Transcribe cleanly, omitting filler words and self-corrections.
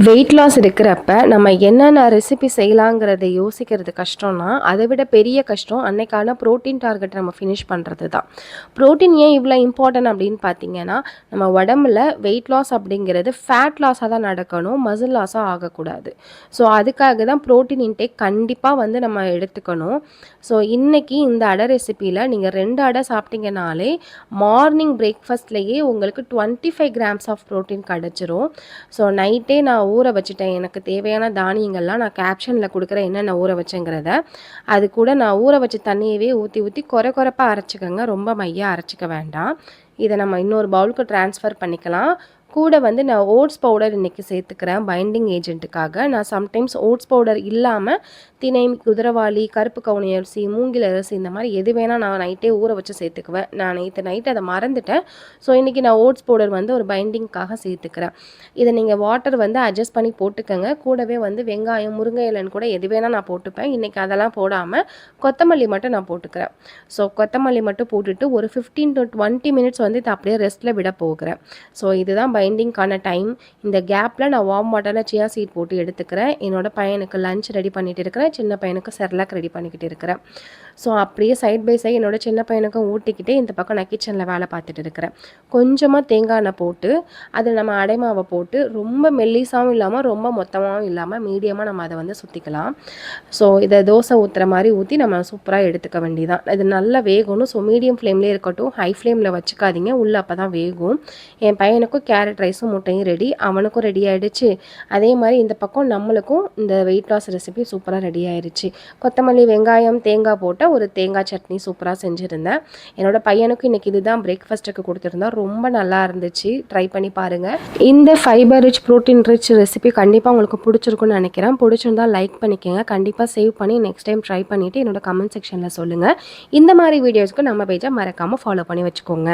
Weight loss இருக்கிறப்ப நம்ம என்னென்ன ரெசிபி செய்யலாங்கிறத யோசிக்கிறது கஷ்டம்னா, அதை விட பெரிய கஷ்டம் அன்னைக்கான ப்ரோட்டீன் டார்கெட் நம்ம ஃபினிஷ் பண்ணுறது தான். ப்ரோட்டீன் ஏன் இவ்வளோ இம்பார்ட்டன்ட் அப்படின்னு பார்த்தீங்கன்னா, நம்ம உடம்புல வெயிட் லாஸ் அப்படிங்கிறது ஃபேட் லாஸாக தான் நடக்கணும், மசில் லாஸாக ஆகக்கூடாது. ஸோ அதுக்காக தான் ப்ரோட்டீன் இன்டேக் கண்டிப்பாக வந்து நம்ம எடுத்துக்கணும். ஸோ இன்றைக்கி இந்த அடை ரெசிப்பியில் நீங்கள் 2 அடை சாப்பிட்டீங்கனாலே மார்னிங் பிரேக்ஃபாஸ்ட்லேயே உங்களுக்கு 25 கிராம்ஸ் ஆஃப் ப்ரோட்டீன் கிடச்சிரும். ஸோ நைட்டே நான் ஊற வச்சுட்டேன். எனக்கு தேவையான தானியங்கள்லாம் நான் கேப்ஷனில் கொடுக்குறேன் என்னென்ன ஊற வச்சேங்கிறத. அது கூட நான் ஊற வச்ச தண்ணியவே ஊற்றி ஊற்றி கொரப்பாக அரைச்சிக்கோங்க. ரொம்ப மையாக அரைச்சிக்க வேண்டாம். இதை நம்ம இன்னொரு பவுலுக்கு ட்ரான்ஸ்ஃபர் பண்ணிக்கலாம். கூட வந்து நான் ஓட்ஸ் பவுடர் இன்றைக்கி சேர்த்துக்கிறேன் பைண்டிங் ஏஜென்ட்டுக்காக. நான் சம்டைம்ஸ் ஓட்ஸ் பவுடர் இல்லாமல் திணை, குதிரவாளி, கருப்பு கவுனி அரிசி, மூங்கில் அரிசி இந்த மாதிரி எது வேணால் நான் நைட்டே ஊற வச்சு சேர்த்துக்குவேன். நான் நேற்று நைட்டு அதை மறந்துட்டேன். ஸோ இன்றைக்கி நான் ஓட்ஸ் பவுடர் வந்து ஒரு பைண்டிங்க்காக சேர்த்துக்கிறேன். இதை நீங்கள் வாட்டர் வந்து அட்ஜஸ்ட் பண்ணி போட்டுக்கோங்க. கூடவே வந்து வெங்காயம், முருங்கை இலைன்னு கூட எது வேணால் நான் போட்டுப்பேன். இன்றைக்கி அதெல்லாம் போடாமல் கொத்தமல்லி மட்டும் நான் போட்டுக்கிறேன். ஸோ கொத்தமல்லி மட்டும் போட்டுட்டு ஒரு 15 to 20 மினிட்ஸ் வந்து இதை அப்படியே ரெஸ்ட்டில் விட போகிறேன். ஸோ இதுதான் பைண்டிங்கான டைம். இந்த கேப்பில் நான் வார்ம் வாட்டரில் சியா சீட் போட்டு எடுத்துக்கிறேன். என்னோடய பையனுக்கு லஞ்ச் ரெடி பண்ணிகிட்டு இருக்கிறேன். சின்ன பையனுக்கு செர்லாக் ரெடி பண்ணிக்கிட்டு இருக்கிறேன். ஸோ அப்படியே சைட் பை சைட் என்னோடய சின்ன பையனுக்கும் ஊட்டிக்கிட்டே இந்த பக்கம் நான் கிச்சனில் வேலை பார்த்துட்டு இருக்கிறேன். கொஞ்சமாக தேங்காய் எண்ணெய் போட்டு அதில் நம்ம அடைமாவை போட்டு ரொம்ப மெல்லிசாவும் இல்லாமல் ரொம்ப மொத்தமாகவும் இல்லாமல் மீடியமாக நம்ம அதை வந்து சுற்றிக்கலாம். ஸோ இதை தோசை ஊற்றுற மாதிரி ஊற்றி நம்ம சூப்பராக எடுத்துக்க வேண்டியதான். இது நல்லா வேகணும். ஸோ மீடியம் ஃப்ளேம்லேயே இருக்கட்டும், ஹை ஃப்ளேமில் வச்சுக்காதீங்க. உள்ளே அப்போ தான் வேகும். என் பையனுக்கும் கேரட் ரைஸும் முட்டையும் ரெடி, அவனுக்கும் ரெடி ஆகிடுச்சு. அதே மாதிரி இந்த பக்கம் நம்மளுக்கும் இந்த வெயிட் லாஸ் ரெசிபி சூப்பராக ரெடி ஆயிடுச்சு. கொத்தமல்லி, வெங்காயம், தேங்காய் போட்ட ஒரு தேங்காய் சட்னி சூப்பராக செஞ்சுருந்தேன். என்னோடய பையனுக்கும் இன்றைக்கி இதுதான் பிரேக்ஃபாஸ்ட்டுக்கு கொடுத்துருந்தேன். ரொம்ப நல்லா இருந்துச்சு. ட்ரை பண்ணி பாருங்கள். இந்த fibre rich, protein rich recipe கண்டிப்பாக உங்களுக்கு பிடிச்சிருக்குன்னு நினைக்கிறேன். பிடிச்சிருந்தா லைக் பண்ணிக்கோங்க. கண்டிப்பாக சேவ் பண்ணி நெக்ஸ்ட் டைம் ட்ரை பண்ணிவிட்டு என்னோடய கமெண்ட் செக்ஷனில் சொல்லுங்கள். இந்த மாதிரி வீடியோஸ்க்கு நம்ம பேஜை மறக்காமல் ஃபாலோ பண்ணி வச்சுக்கோங்க.